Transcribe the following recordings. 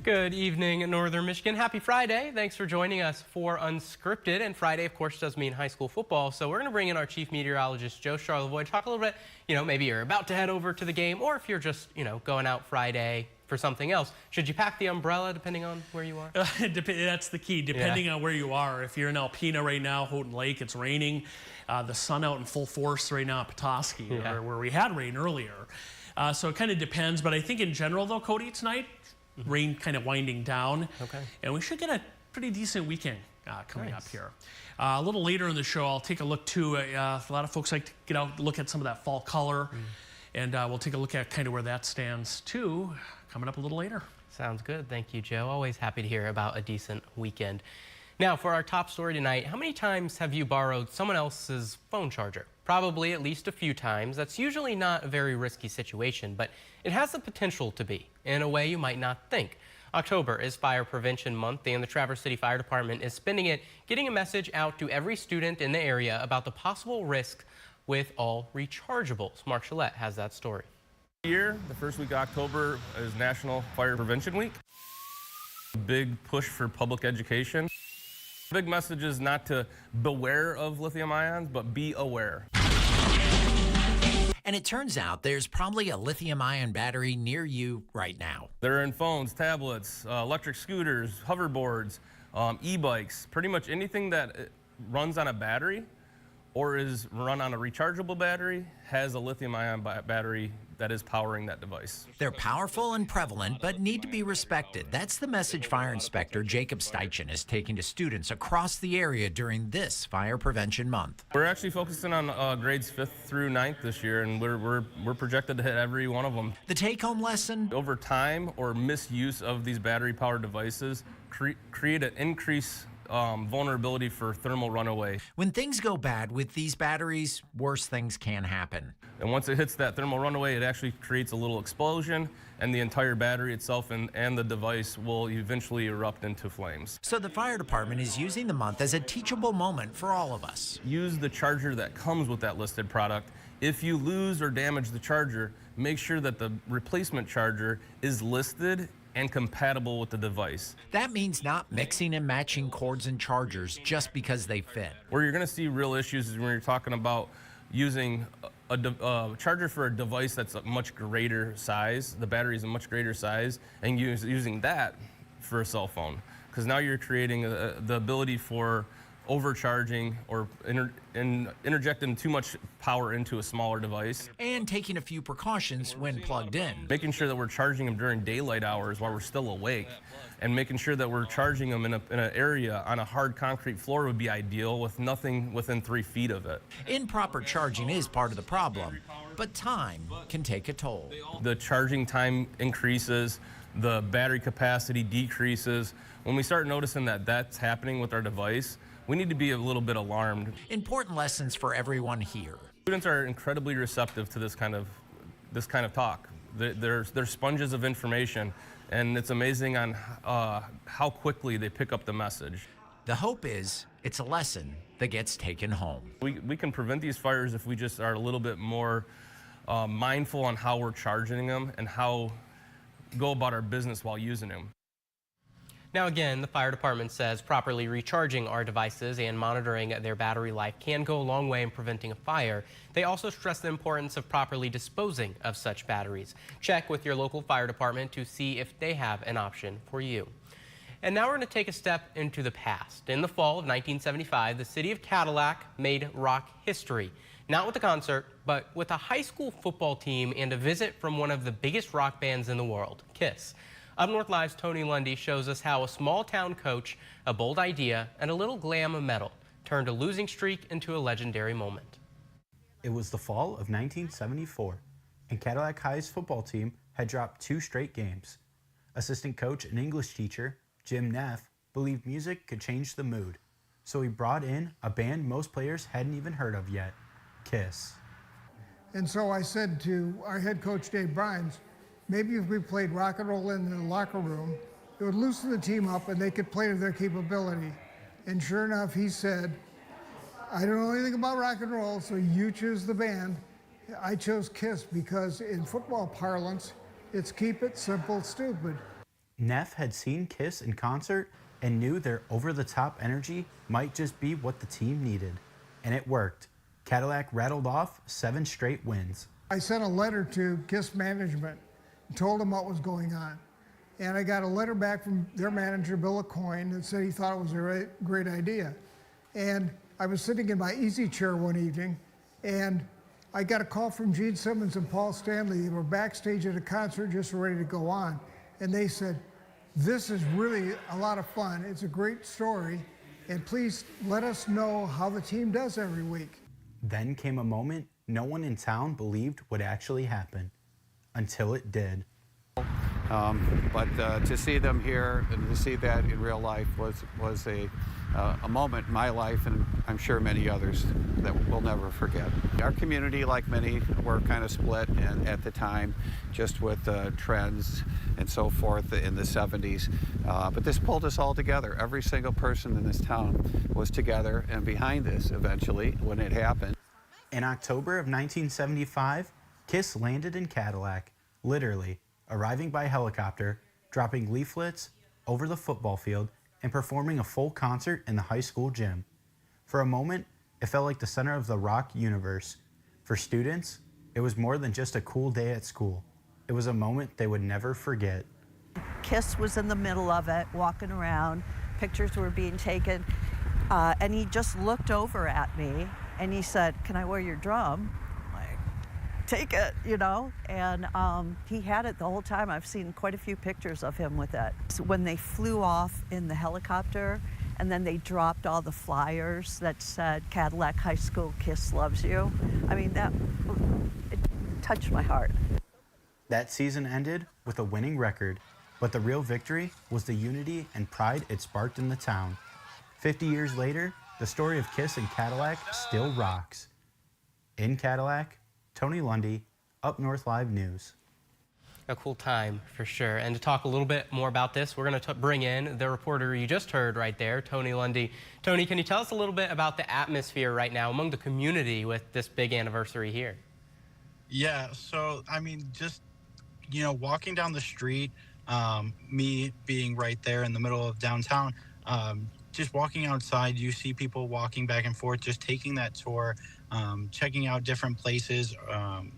Good evening, Northern Michigan. Happy Friday. Thanks for joining us for Unscripted. And Friday, of course, does mean high school football. So we're going to bring in our chief meteorologist, Joe Charlevoix, talk a little bit, maybe you're about to head over to the game, or if you're just, going out Friday for something else. Should you pack the umbrella depending on where you are? That's the key, depending on where you are. If you're in Alpena right now, Houghton Lake, it's raining. The sun out in full force right now at Petoskey, where we had rain earlier. So it kind of depends. But I think in general, though, Cody, tonight, rain kind of winding down. Okay. And we should get a pretty decent weekend coming up here. A little later in the show, I'll take a look too. A lot of folks like to get out and look at some of that fall color. And we'll take a look at kind of where that stands too, coming up a little later. Sounds good. Thank you, Joe. Always happy to hear about a decent weekend. Now, for our top story tonight, how many times have you borrowed someone else's phone charger? Probably at least a few times. That's usually not a very risky situation, but it has the potential to be in a way you might not think. October is Fire Prevention Month, and the Traverse City Fire Department is spending it getting a message out to every student in the area about the possible risks with all rechargeables. Mark Gillette has that story. The first week of October is National Fire Prevention Week. Big push for public education. Big message is not to beware of lithium ions, but be aware. And it turns out there's probably a lithium-ion battery near you right now. They're in phones, tablets, electric scooters, hoverboards, e-bikes, pretty much anything that runs on a battery or is run on a rechargeable battery has a lithium-ion battery that is powering that device. They're powerful and prevalent, but need to be respected. That's the message Fire Inspector Jacob Steichen is taking to students across the area during this Fire Prevention Month. We're actually focusing on grades 5th through 9th this year, and we're projected to hit every one of them. The take-home lesson? Over time or misuse of these battery-powered devices create an increased vulnerability for thermal runaway. When things go bad with these batteries, worse things can happen. And once it hits that thermal runaway, it actually creates a little explosion, and the entire battery itself and the device will eventually erupt into flames. So the fire department is using the month as a teachable moment for all of us. Use the charger that comes with that listed product. If you lose or damage the charger, make sure that the replacement charger is listed and compatible with the device. That means not mixing and matching cords and chargers just because they fit. Where you're going to see real issues is when you're talking about using a charger for a device that's a much greater size, the battery is a much greater size, and using that for a cell phone. Because now you're creating the ability for overcharging or interjecting too much power into a smaller device. And taking a few precautions when plugged in. Making sure that we're charging them during daylight hours while we're still awake, and making sure that we're charging them in an area on a hard concrete floor would be ideal, with nothing within 3 feet of it. Improper charging is part of the problem, but time can take a toll. The charging time increases, the battery capacity decreases. When we start noticing that that's happening with our device, we need to be a little bit alarmed. Important lessons for everyone here. Students are incredibly receptive to this kind of talk. They're sponges of information, and it's amazing on how quickly they pick up the message. The hope is it's a lesson that gets taken home. We can prevent these fires if we just are a little bit more mindful on how we're charging them and how go about our business while using them. Now again, the fire department says properly recharging our devices and monitoring their battery life can go a long way in preventing a fire. They also stress the importance of properly disposing of such batteries. Check with your local fire department to see if they have an option for you. And now we're going to take a step into the past. In the fall of 1975, the city of Cadillac made rock history. Not with a concert, but with a high school football team and a visit from one of the biggest rock bands in the world, Kiss. UpNorthLive's Tony Lundy shows us how a small town coach, a bold idea, and a little glam medal turned a losing streak into a legendary moment. It was the fall of 1974, and Cadillac High's football team had dropped 2 straight games. Assistant coach and English teacher, Jim Neff, believed music could change the mood, so he brought in a band most players hadn't even heard of yet, Kiss. And so I said to our head coach, Dave Brines, maybe if we played rock and roll in the locker room, it would loosen the team up and they could play to their capability. And sure enough, he said, I don't know anything about rock and roll, so you choose the band. I chose Kiss because in football parlance, it's keep it simple, stupid. Neff had seen Kiss in concert and knew their over-the-top energy might just be what the team needed. And it worked. Cadillac rattled off 7 straight wins. I sent a letter to KISS management and told them what was going on. And I got a letter back from their manager, Bill Coyne, that said he thought it was a great idea. And I was sitting in my easy chair one evening, and I got a call from Gene Simmons and Paul Stanley. They were backstage at a concert just ready to go on. And they said, "This is really a lot of fun. It's a great story. And please let us know how the team does every week." Then came a moment no one in town believed would actually happen, until it did. But to see them here and to see that in real life was a moment in my life, and I'm sure many others, that we'll never forget. Our community, like many, were kind of split at the time, just with trends and so forth in the 70s. But this pulled us all together. Every single person in this town was together and behind this eventually when it happened. In October of 1975, Kiss landed in Cadillac, literally arriving by helicopter, dropping leaflets over the football field, and performing a full concert in the high school gym. For a moment, it felt like the center of the rock universe. For students, it was more than just a cool day at school. It was a moment they would never forget. Kiss was in the middle of it, walking around. Pictures were being taken. And he just looked over at me and he said, "Can I wear your drum?" I'm like, "Take it," you know? And he had it the whole time. I've seen quite a few pictures of him with it. So when they flew off in the helicopter and then they dropped all the flyers that said Cadillac High School, Kiss loves you. I mean, it touched my heart. That season ended with a winning record, but the real victory was the unity and pride it sparked in the town. 50 years later, the story of Kiss and Cadillac still rocks. In Cadillac, Tony Lundy, Up North Live News. A cool time for sure. And to talk a little bit more about this, we're going to bring in the reporter you just heard right there, Tony Lundy. Tony, can you tell us a little bit about the atmosphere right now among the community with this big anniversary here? Yeah, so I mean, just walking down the street, me being right there in the middle of downtown, just walking outside, you see people walking back and forth, just taking that tour, checking out different places,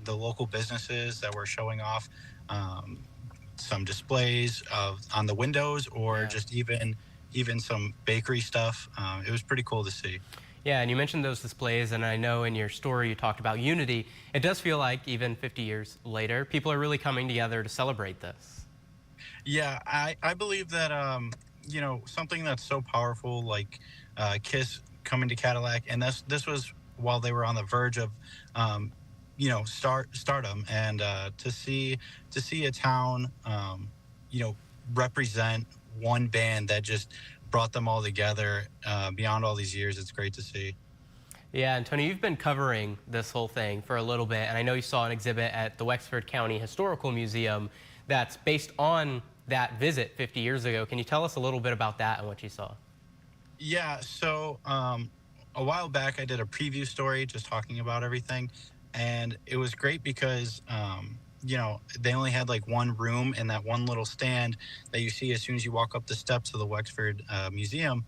the local businesses that were showing off some displays on the windows, or just even some bakery stuff. It was pretty cool to see. Yeah, and you mentioned those displays, and I know in your story you talked about unity. It does feel like even 50 years later, people are really coming together to celebrate this. Yeah, I believe that something that's so powerful like Kiss coming to Cadillac, and this was while they were on the verge of stardom, and to see a town represent one band that just brought them all together beyond all these years, it's great to see. Yeah, and Tony, you've been covering this whole thing for a little bit, and I know you saw an exhibit at the Wexford County Historical Museum that's based on that visit 50 years ago. Can you tell us a little bit about that and what you saw? Yeah, so a while back I did a preview story just talking about everything, and it was great because they only had like one room and that one little stand that you see as soon as you walk up the steps of the Wexford Museum.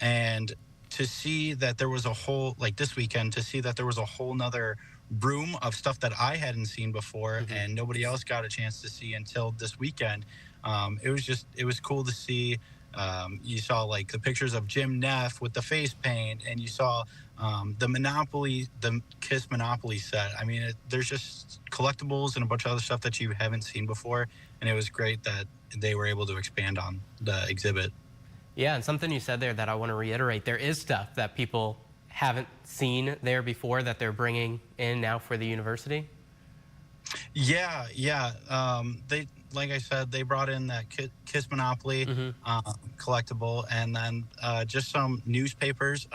And to see that there was a whole, like this weekend, to see that there was a whole nother room of stuff that I hadn't seen before and nobody else got a chance to see until this weekend. It was cool to see. You saw like the pictures of Jim Neff with the face paint, and you saw the Kiss Monopoly set. I mean, there's just collectibles and a bunch of other stuff that you haven't seen before, and it was great that they were able to expand on the exhibit. Yeah, and something you said there that I want to reiterate, there is stuff that people haven't seen there before that they're bringing in now for the university. Yeah. Like I said, they brought in that Kiss Monopoly collectible, and then just some newspapers.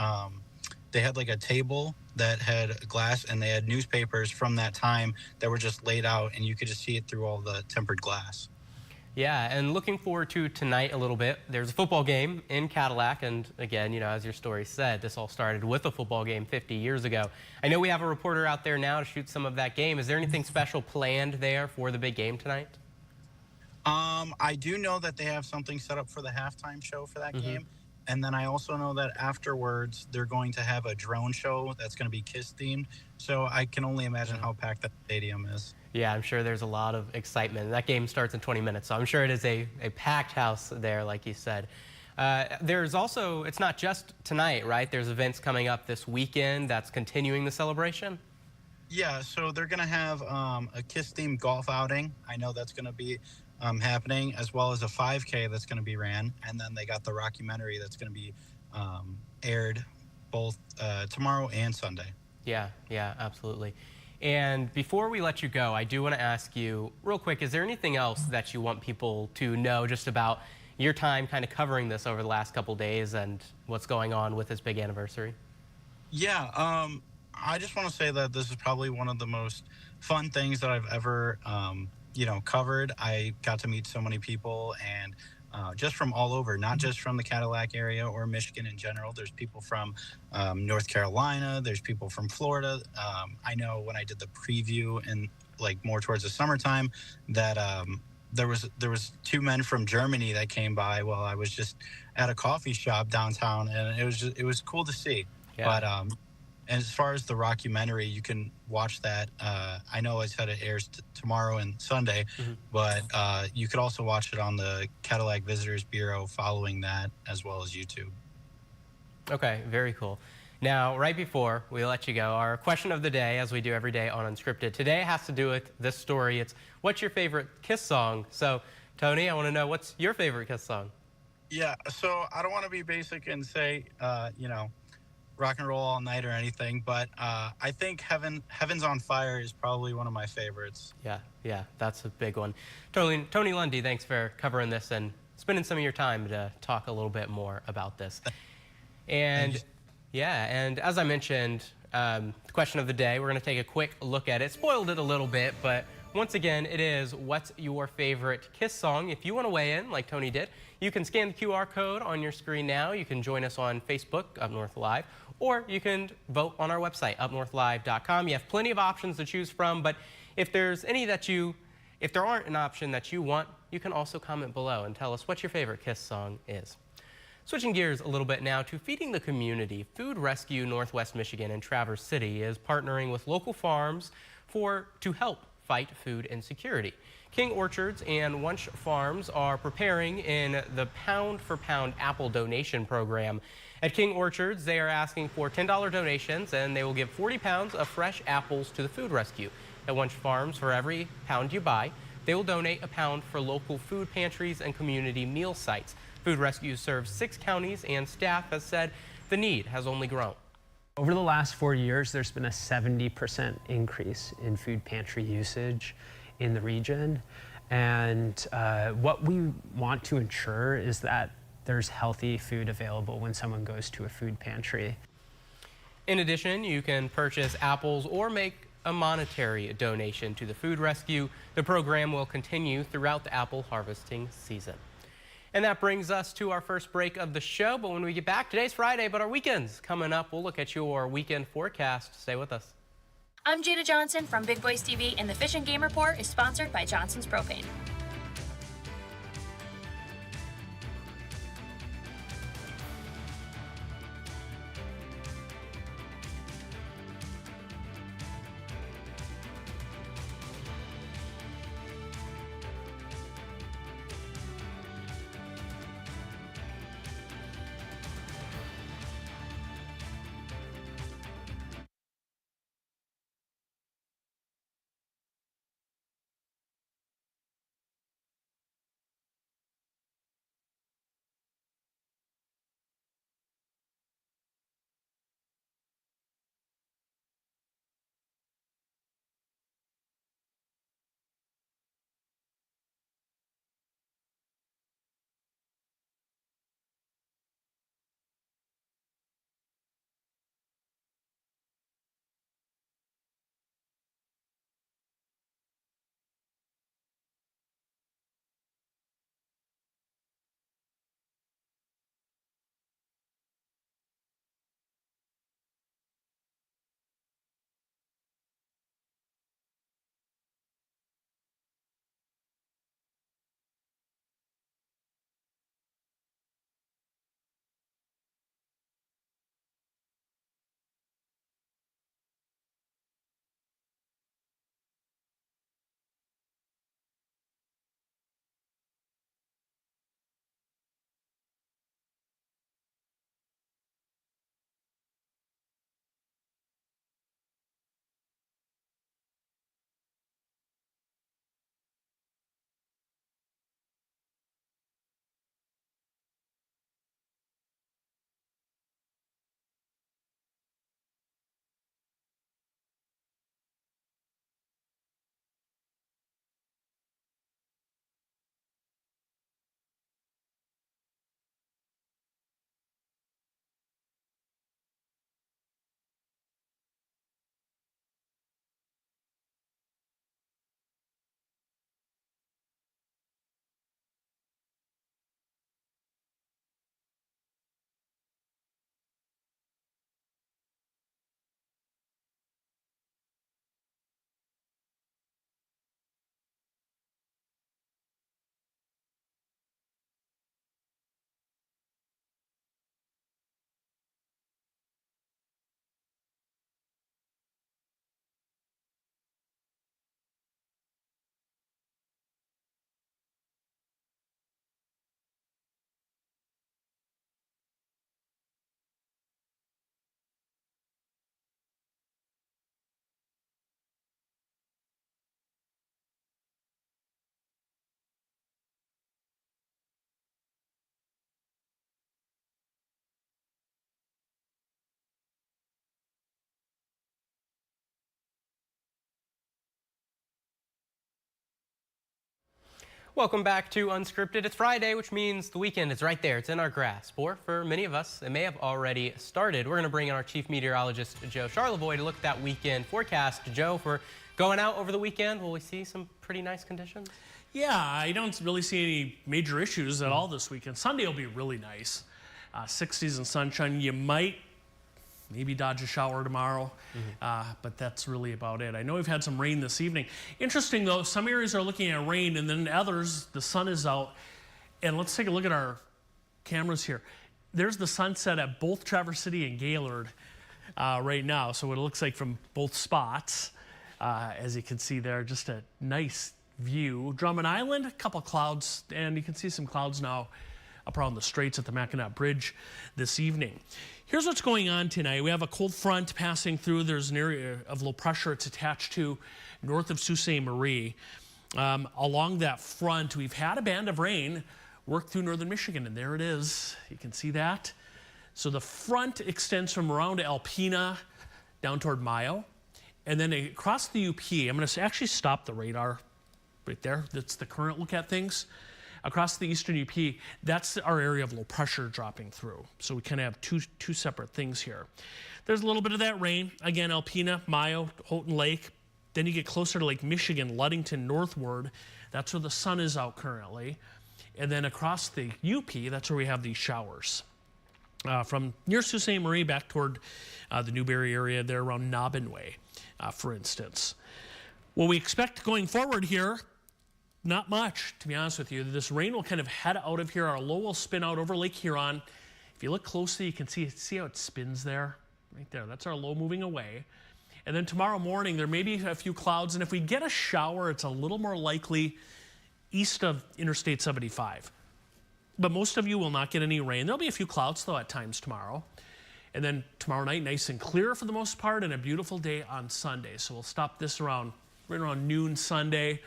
They had like a table that had glass, and they had newspapers from that time that were just laid out, and you could just see it through all the tempered glass. Yeah, and looking forward to tonight a little bit. There's a football game in Cadillac, and again, as your story said, this all started with a football game 50 years ago. I know we have a reporter out there now to shoot some of that game. Is there anything special planned there for the big game tonight? I do know that they have something set up for the halftime show for that Hmm. game. And then I also know that afterwards they're going to have a drone show that's going to be Kiss themed. So I can only imagine how packed that stadium is. Yeah, I'm sure there's a lot of excitement. That game starts in 20 minutes, so I'm sure it is a packed house there, like you said. There's also, it's not just tonight, right? There's events coming up this weekend that's continuing the celebration. Yeah, so they're going to have a Kiss themed golf outing. I know that's going to be happening, as well as a 5K that's going to be ran. And then they got the rockumentary that's going to be aired both tomorrow and Sunday. Yeah, yeah, absolutely. And before we let you go, I do want to ask you real quick, is there anything else that you want people to know just about your time kind of covering this over the last couple days and what's going on with this big anniversary? Yeah, I just want to say that this is probably one of the most fun things that I've ever, covered. I got to meet so many people, and just from all over, not just from the Cadillac area or Michigan in general. There's people from North Carolina. There's people from Florida. I know when I did the preview and like more towards the summertime, that there was two men from Germany that came by while I was just at a coffee shop downtown, and it was cool to see. Yeah. But and as far as the rockumentary, you can watch that. I know I said it airs tomorrow and Sunday, but you could also watch it on the Cadillac Visitors Bureau following that, as well as YouTube. Okay, very cool. Now, right before we let you go, our question of the day, as we do every day on Unscripted, today has to do with this story. It's, what's your favorite Kiss song? So, Tony, I want to know, what's your favorite Kiss song? Yeah, so I don't want to be basic and say, rock and roll all night or anything, but I think Heaven's on Fire is probably one of my favorites. Yeah, that's a big one. Tony Lundy, thanks for covering this and spending some of your time to talk a little bit more about this. And yeah, and as I mentioned, the question of the day, we're going to take a quick look at it. Spoiled it a little bit, but once again, it is, what's your favorite Kiss song? If you want to weigh in, like Tony did, you can scan the QR code on your screen now. You can join us on Facebook, Up North Live, or you can vote on our website, UpNorthLive.com. You have plenty of options to choose from, but if there's any that if there aren't an option that you want, you can also comment below and tell us what your favorite Kiss song is. Switching gears a little bit now to feeding the community, Food Rescue Northwest Michigan and Traverse City is partnering with local farms to help fight food insecurity. King Orchards and Wunsch Farms are preparing in the Pound for Pound apple donation program. At King Orchards, they are asking for $10 donations, and they will give 40 pounds of fresh apples to the food rescue. At Wunsch Farms, for every pound you buy, they will donate a pound for local food pantries and community meal sites. Food Rescue serves 6 counties, and staff has said the need has only grown. Over the last 4 years, there's been a 70% increase in food pantry usage in the region. And what we want to ensure is that there's healthy food available when someone goes to a food pantry. In addition, you can purchase apples or make a monetary donation to the Food Rescue. The program will continue throughout the apple harvesting season. And that brings us to our first break of the show. But when we get back, today's Friday, but our weekend's coming up. We'll look at your weekend forecast. Stay with us. I'm Jada Johnson from Big Boys TV, and the Fish and Game Report is sponsored by Johnson's Propane. Welcome back to Unscripted. It's Friday, which means the weekend is right there. It's in our grasp. Or for many of us, it may have already started. We're going to bring in our chief meteorologist, Joe Charlevoix, to look at that weekend forecast. Joe, for going out over the weekend, will we see some pretty nice conditions? Yeah, I don't really see any major issues at all this weekend. Sunday will be really nice. 60s and sunshine. You might maybe dodge a shower tomorrow, but that's really about it. I know we've had some rain this evening. Interesting though, some areas are looking at rain, and then others, the sun is out. And let's take a look at our cameras here. There's the sunset at both Traverse City and Gaylord right now. So what it looks like from both spots, as you can see there, just a nice view. Drummond Island, a couple clouds, and you can see some clouds now up around the Straits at the Mackinac Bridge this evening. Here's what's going on tonight. We have a cold front passing through. There's an area of low pressure it's attached to north of Sault Ste. Marie. Along that front, we've had a band of rain work through northern Michigan, and there it is. You can see that. So the front extends from around Alpena down toward Mayo, and then across the UP. I'm going to actually stop the radar right there. That's the current look at things. Across the eastern UP, that's our area of low pressure dropping through. So we kind of have two separate things here. There's a little bit of that rain. Again, Alpena, Mayo, Houghton Lake. Then you get closer to Lake Michigan, Ludington northward. That's where the sun is out currently. And then across the UP, that's where we have these showers. From near Sault Ste. Marie back toward the Newberry area there around Nobbinway, for instance. What we expect going forward here, not much, to be honest with you. This rain will kind of head out of here. Our low will spin out over Lake Huron. If you look closely, you can see how it spins there, right there. That's our low moving away. And then tomorrow morning, there may be a few clouds. And if we get a shower, it's a little more likely east of Interstate 75. But most of you will not get any rain. There'll be a few clouds, though, at times tomorrow. And then tomorrow night, nice and clear for the most part, and a beautiful day on Sunday. So we'll stop this right around noon Sunday.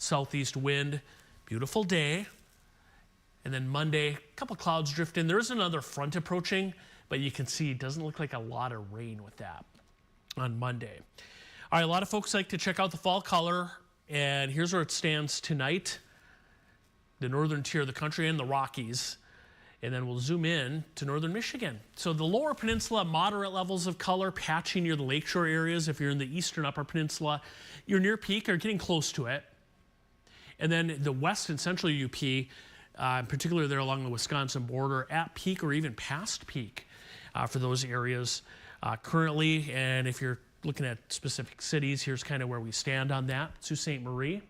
Southeast wind, beautiful day. And then Monday, a couple clouds drift in. There is another front approaching, but you can see it doesn't look like a lot of rain with that on Monday. All right, a lot of folks like to check out the fall color, and here's where it stands tonight. The northern tier of the country and the Rockies. And then we'll zoom in to northern Michigan. So the lower peninsula, moderate levels of color, patchy near the lakeshore areas. If you're in the eastern upper peninsula, you're near peak or getting close to it. And then the west and central UP, in particular there along the Wisconsin border, at peak or even past peak for those areas currently. And if you're looking at specific cities, here's kind of where we stand on that. Sault Ste. Marie,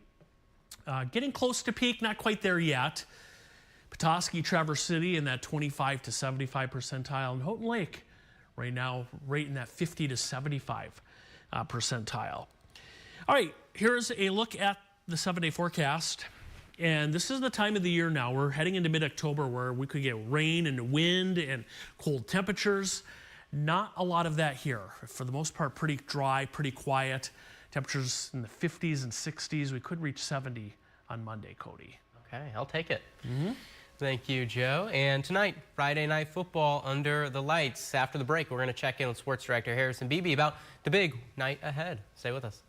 getting close to peak, not quite there yet. Petoskey, Traverse City in that 25 to 75 percentile. And Houghton Lake right now, right in that 50 to 75 percentile. All right, here's a look at the 7-day forecast. And this is the time of the year now. We're heading into mid-October where we could get rain and wind and cold temperatures. Not a lot of that here. For the most part, pretty dry, pretty quiet. Temperatures in the 50s and 60s. We could reach 70 on Monday, Cody. Okay, I'll take it. Thank you, Joe. And tonight, Friday Night Football under the lights. After the break, we're going to check in with Sports Director Harrison Beebe about the big night ahead. Stay with us.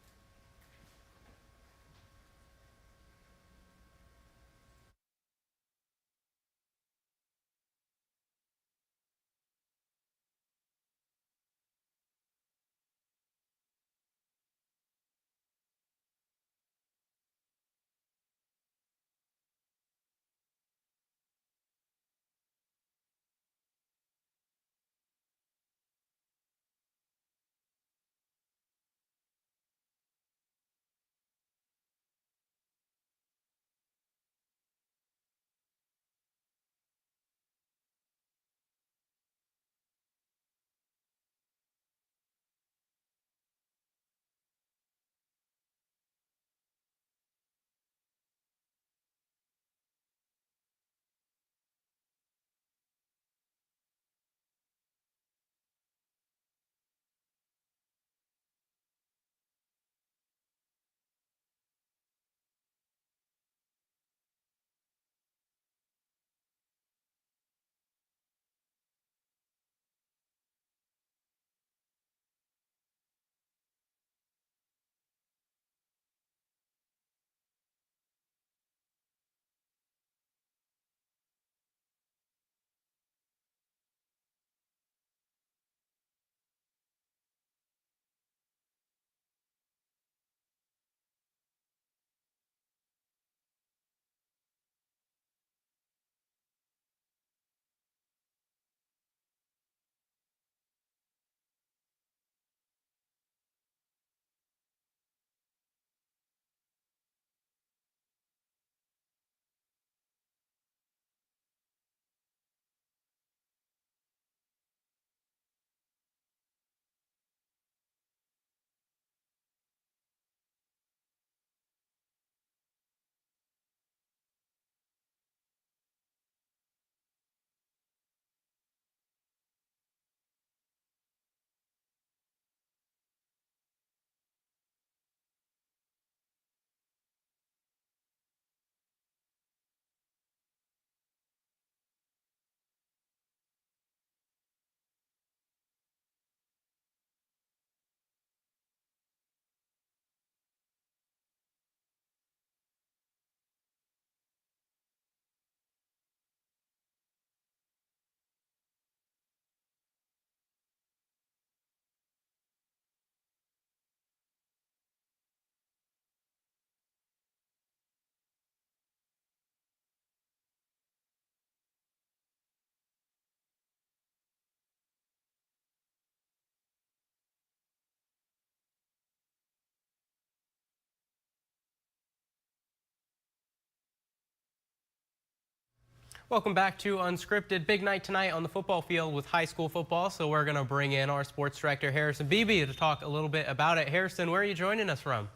Welcome back to Unscripted. Big night tonight on the football field with high school football, so we're going to bring in our sports director, Harrison Beebe, to talk a little bit about it. Harrison, where are you joining us from?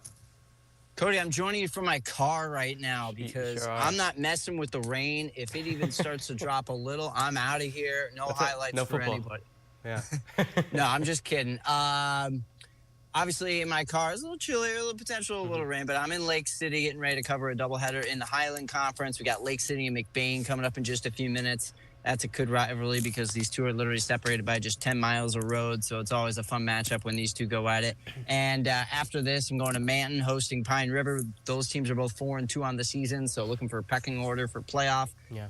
Cody, I'm joining you from my car right now because sure are. I'm not messing with the rain. If it even starts to drop a little, I'm out of here. No highlights no for football. anybody. Yeah. No, I'm just kidding. Obviously, in my car, it's a little chilly, a little potential, a little rain, but I'm in Lake City getting ready to cover a doubleheader in the Highland Conference. We got Lake City and McBain coming up in just a few minutes. That's a good rivalry because these two are literally separated by just 10 miles of road, so it's always a fun matchup when these two go at it. And after this, I'm going to Manton hosting Pine River. Those teams are both 4-2 on the season, so looking for a pecking order for playoff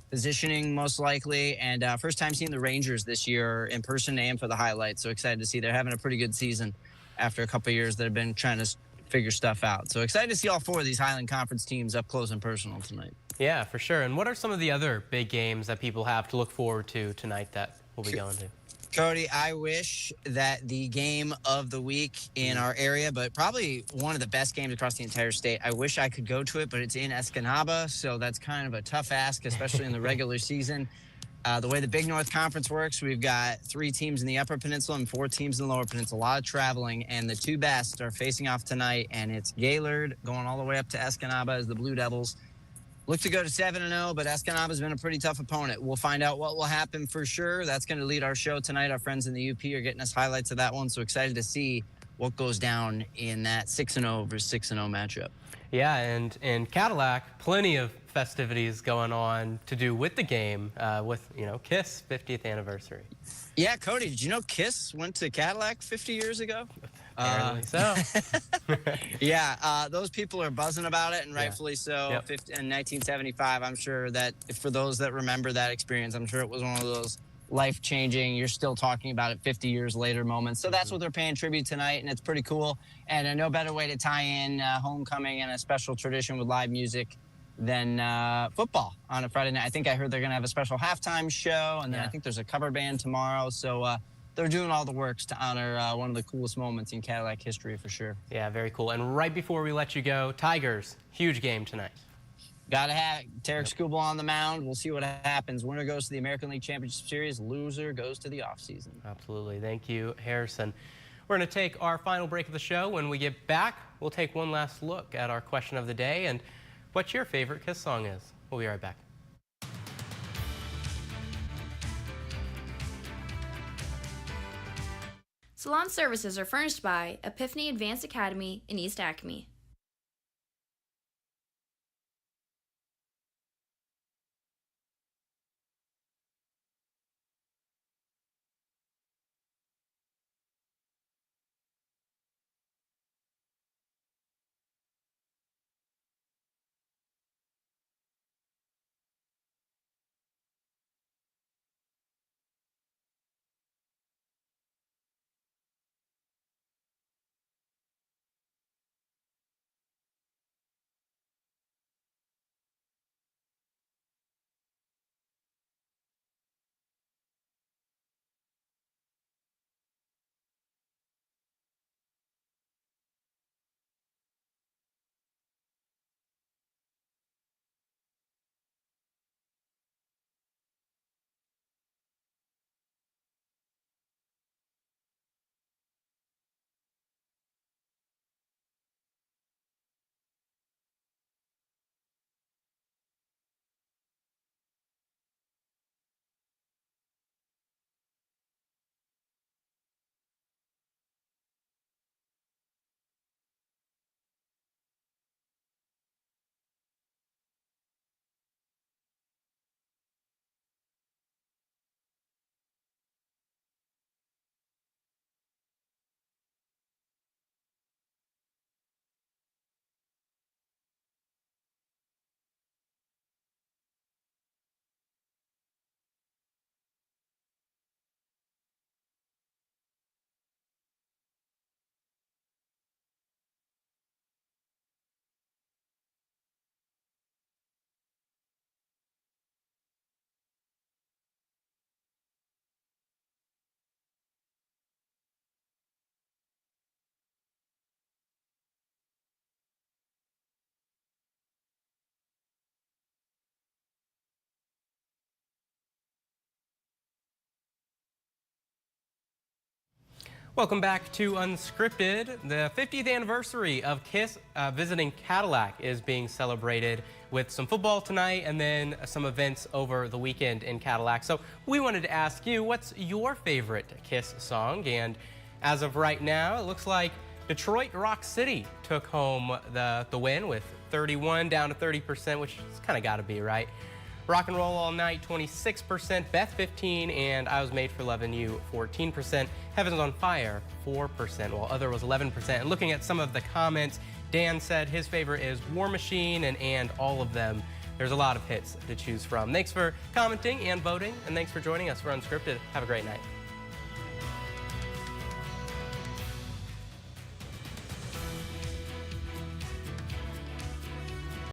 positioning most likely. And first time seeing the Rangers this year in person and for the highlights, so excited to see they're having a pretty good season after a couple of years that have been trying to figure stuff out. So excited to see all four of these Highland Conference teams up close and personal tonight. Yeah, for sure. And what are some of the other big games that people have to look forward to tonight that we'll be going to? Cody, I wish that the game of the week in our area, but probably one of the best games across the entire state, I wish I could go to it, but it's in Escanaba, so that's kind of a tough ask, especially in the regular season. The way the Big North Conference works, we've got 3 teams in the Upper Peninsula and 4 teams in the Lower Peninsula. A lot of traveling, and the 2 best are facing off tonight, and it's Gaylord going all the way up to Escanaba as the Blue Devils. Look to go to 7-0, but Escanaba's been a pretty tough opponent. We'll find out what will happen for sure. That's going to lead our show tonight. Our friends in the UP are getting us highlights of that one, so excited to see what goes down in that 6-0 versus 6-0 matchup. Yeah, and in Cadillac, plenty of festivities going on to do with the game, with, KISS 50th anniversary. Yeah, Cody, did you know KISS went to Cadillac 50 years ago? Apparently so. Yeah, those people are buzzing about it, and rightfully so. Yep. In 1975, I'm sure that for those that remember that experience, I'm sure it was one of those life-changing, you're still talking about it 50 years later moments. So that's what they're paying tribute tonight, and it's pretty cool. And no better way to tie in homecoming and a special tradition with live music than football on a Friday night. I think I heard they're going to have a special halftime show, and then I think there's a cover band tomorrow. So they're doing all the works to honor one of the coolest moments in Cadillac history for sure. Yeah, very cool. And right before we let you go, Tigers, huge game tonight. Got to have Tarek Skubal on the mound. We'll see what happens. Winner goes to the American League Championship Series. Loser goes to the offseason. Absolutely. Thank you, Harrison. We're going to take our final break of the show. When we get back, we'll take one last look at our question of the day and what your favorite KISS song is. We'll be right back. Salon services are furnished by Epiphany Advanced Academy in East Acme. Welcome back to Unscripted. The 50th anniversary of KISS visiting Cadillac is being celebrated with some football tonight and then some events over the weekend in Cadillac. So we wanted to ask you, what's your favorite KISS song? And as of right now, it looks like Detroit Rock City took home the win with 31 down to 30%, which is kind of got to be, right? Rock and Roll All Night, 26%, Beth, 15%, and I Was Made for Lovin' You, 14%. Heaven's on Fire, 4%, while Other was 11%. And looking at some of the comments, Dan said his favorite is War Machine and all of them. There's a lot of hits to choose from. Thanks for commenting and voting, and thanks for joining us for Unscripted. Have a great night.